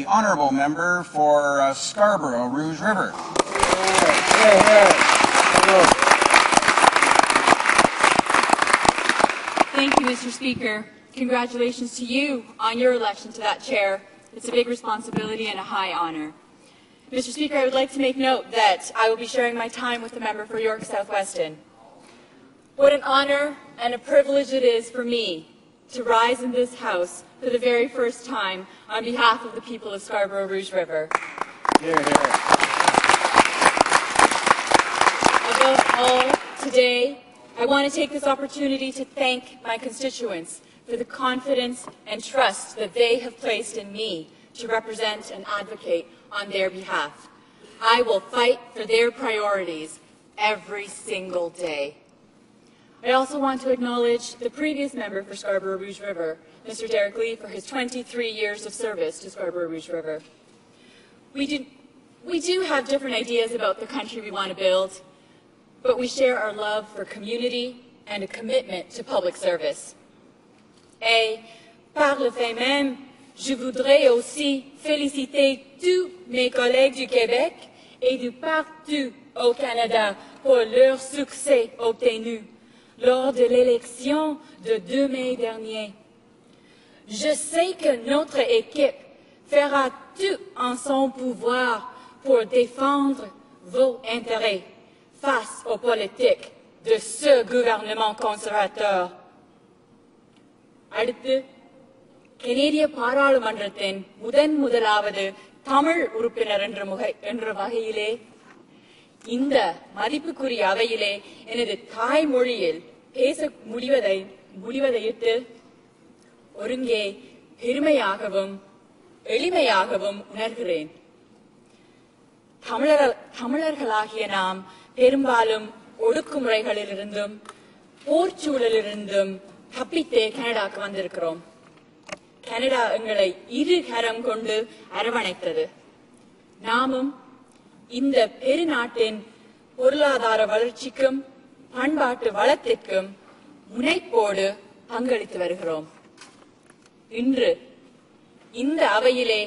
honourable member for Scarborough Rouge River. Thank you, Mr. Speaker. Congratulations to you on your election to that chair. It's a big responsibility and a high honour. Mr. Speaker, I would like to make note that I will be sharing my time with the member for York South Weston. What an honour and a privilege it is for me to rise in this House for the very first time on behalf of the people of Scarborough Rouge River. Hear, hear. Above all, today, I want to take this opportunity to thank my constituents for the confidence and trust that they have placed in me to represent and advocate on their behalf. I will fight for their priorities every single day. I also want to acknowledge the previous member for Scarborough Rouge River, Mr. Derek Lee, for his 23 years of service to Scarborough Rouge River. We do have different ideas about the country we want to build, but we share our love for community and a commitment to public service. Et par le fait même, je voudrais aussi féliciter tous mes collègues du Québec et de partout au Canada pour leur succès obtenu lors de l'élection de 2 mai dernier. Je sais que notre équipe fera tout en son pouvoir pour défendre vos intérêts face aux politiques de ce gouvernement conservateur. அடுத்து கனேடிய பாராளுமன்றத்தின் முதலாவது தமிழ் உறுப்பினர் என்ற வகையிலே இந்த மதிப்புக்குரிய அவையிலே எனது தாய்மொழியில் பேச முடிவதையிட்டு ஒருங்கே பெருமையாகவும் எளிமையாகவும் உணர்கிறேன். தமிழர்களாகிய நாம் பெரும்பாலும் ஒடுக்குமுறைகளிலிருந்தும் போர்ச்சூழலிலிருந்தும் தப்பித்தே கனடாக்கு வந்திருக்கிறோம். கனடா எங்களை இரு கரம் கொண்டு அரவணைத்தது. நாமும் இந்த பெருநாட்டின் பொருளாதார வளர்ச்சிக்கும் பண்பாட்டு வளத்திற்கும் முனைப்போடு பங்களித்து வருகிறோம். இன்று இந்த அவையிலே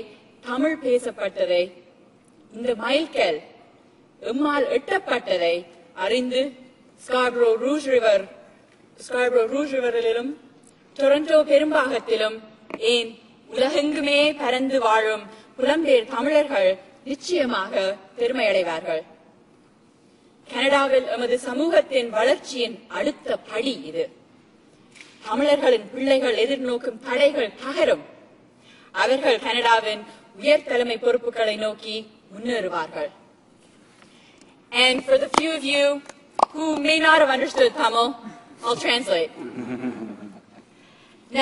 தமிழ் பேசப்பட்டதை, இந்த மைல்கல் எம்மால் எட்டப்பட்டதை அறிந்து ஸ்கார்பரோ ரூஜ் ரிவரிலும் டொரண்டோ பெரும்பாகத்திலும் ஏன் உலகெங்குமே பறந்து வாழும் புலம்பெயர் தமிழர்கள் நிச்சயமாக பெருமையடைவார்கள். கனடாவில் எமது சமூகத்தின் வளர்ச்சியின் அடுத்த படி இது. தமிழர்களின் பிள்ளைகள் எதிர்நோக்கும் தடைகள் தகரும். அவர்கள் கனடாவின் உயர் தலைமை பொறுப்புகளை நோக்கி முன்னேறுவார்கள். And for the few of you who may not have understood Tamil, I'll translate.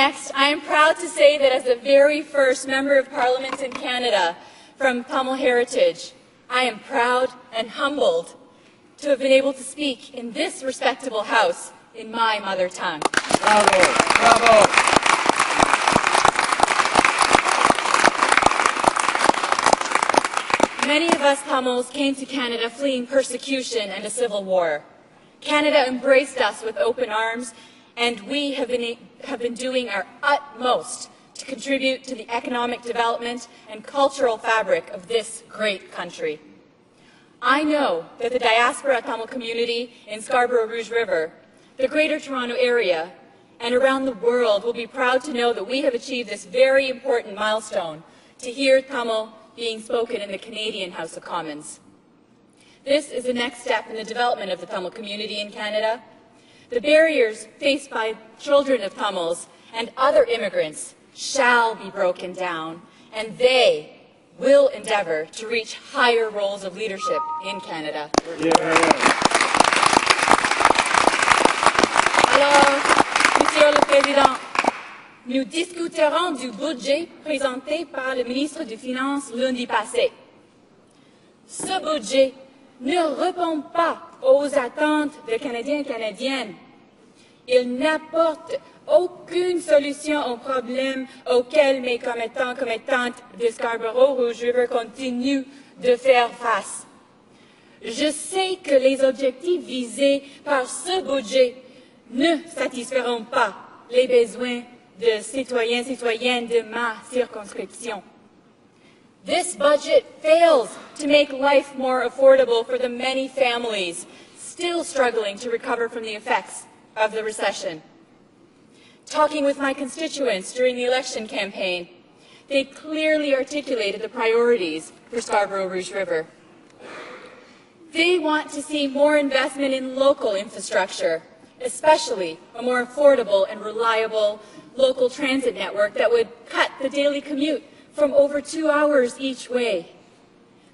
Next, I am proud to say that as the very first Member of Parliament in Canada from Tamil heritage, I am proud and humbled to have been able to speak in this respectable House in my mother tongue. Bravo, bravo. Many of us Tamils came to Canada fleeing persecution and a civil war. Canada embraced us with open arms, and we have been doing our utmost to contribute to the economic development and cultural fabric of this great country. I know that the diaspora Tamil community in Scarborough Rouge River, the Greater Toronto Area, and around the world will be proud to know that we have achieved this very important milestone to hear Tamil being spoken in the Canadian House of Commons. This is the next step in the development of the Tamil community in Canada. The barriers faced by children of Tamils and other immigrants shall be broken down, and they will endeavour to reach higher roles of leadership in Canada. Alors, Monsieur le Président, nous discuterons du budget présenté par le ministre des Finances lundi passé. Ce budget ne répond pas aux attentes des Canadiens et Canadiennes. Il n'apporte aucune solution aux problèmes auxquels mes commettantes de Scarborough Rouge River continuent de faire face. Je sais que les objectifs visés par ce budget ne satisferont pas les besoins de citoyens et citoyennes de ma circonscription. This budget fails to make life more affordable for the many families still struggling to recover from the effects of the recession. Talking with my constituents during the election campaign, they clearly articulated the priorities for Scarborough Rouge River. They want to see more investment in local infrastructure, especially a more affordable and reliable local transit network that would cut the daily commute from over 2 hours each way.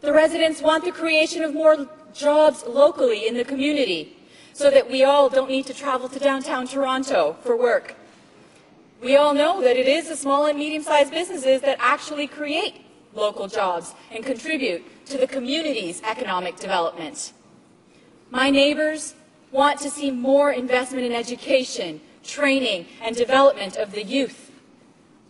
The residents want the creation of more jobs locally in the community so that we all don't need to travel to downtown Toronto for work. We all know that it is the small and medium-sized businesses that actually create local jobs and contribute to the community's economic development. My neighbors want to see more investment in education, training, and development of the youth.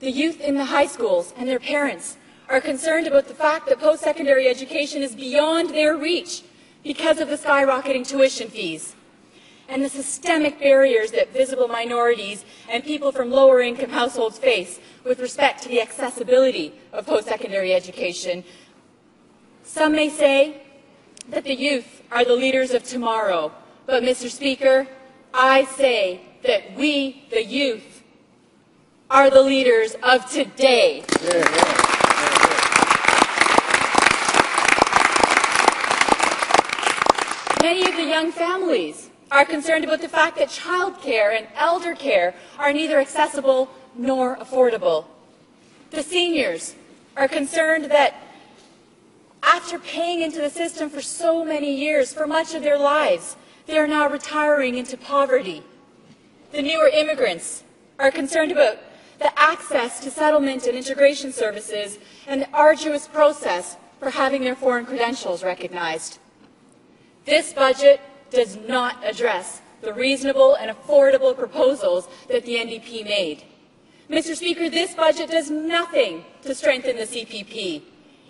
The youth in the high schools and their parents are concerned about the fact that post-secondary education is beyond their reach because of the skyrocketing tuition fees and the systemic barriers that visible minorities and people from lower income households face with respect to the accessibility of post-secondary education. Some may say that the youth are the leaders of tomorrow, but Mr. Speaker, I say that we, the youth, are the leaders of today. Many of the young families are concerned about the fact that childcare and elder care are neither accessible nor affordable. The seniors are concerned that after paying into the system for so many years, for much of their lives, they are now retiring into poverty. The newer immigrants are concerned about the access to settlement and integration services and the arduous process for having their foreign credentials recognized. This budget does not address the reasonable and affordable proposals that the NDP made. Mr. Speaker, this budget does nothing to strengthen the CPP.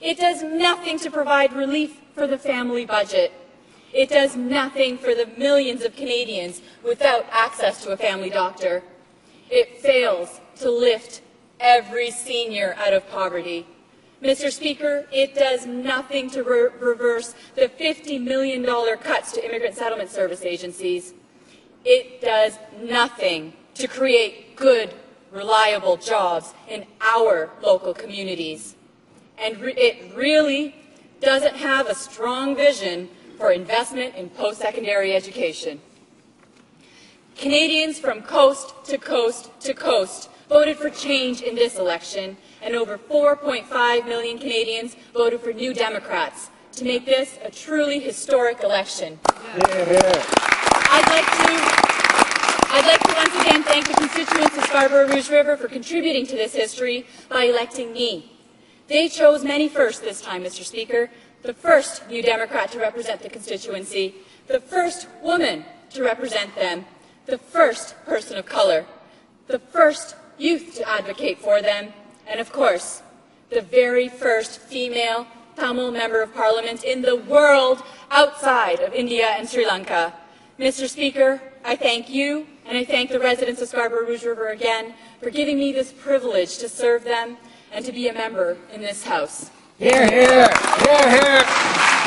It does nothing to provide relief for the family budget. It does nothing for the millions of Canadians without access to a family doctor. It fails to lift every senior out of poverty. Mr. Speaker, it does nothing to reverse the $50 million cuts to immigrant settlement service agencies. It does nothing to create good, reliable jobs in our local communities. And it really doesn't have a strong vision for investment in post-secondary education. Canadians from coast to coast to coast voted for change in this election, and over 4.5 million Canadians voted for New Democrats to make this a truly historic election. I'd like to once again thank the constituents of Scarborough Rouge River for contributing to this history by electing me. They chose many firsts this time, Mr. Speaker. The first New Democrat to represent the constituency, the first woman to represent them, the first person of color, the first youth to advocate for them, and of course, the very first female Tamil Member of Parliament in the world outside of India and Sri Lanka. Mr. Speaker, I thank you and I thank the residents of Scarborough Rouge River again for giving me this privilege to serve them and to be a member in this House. Hear, hear. Hear, hear.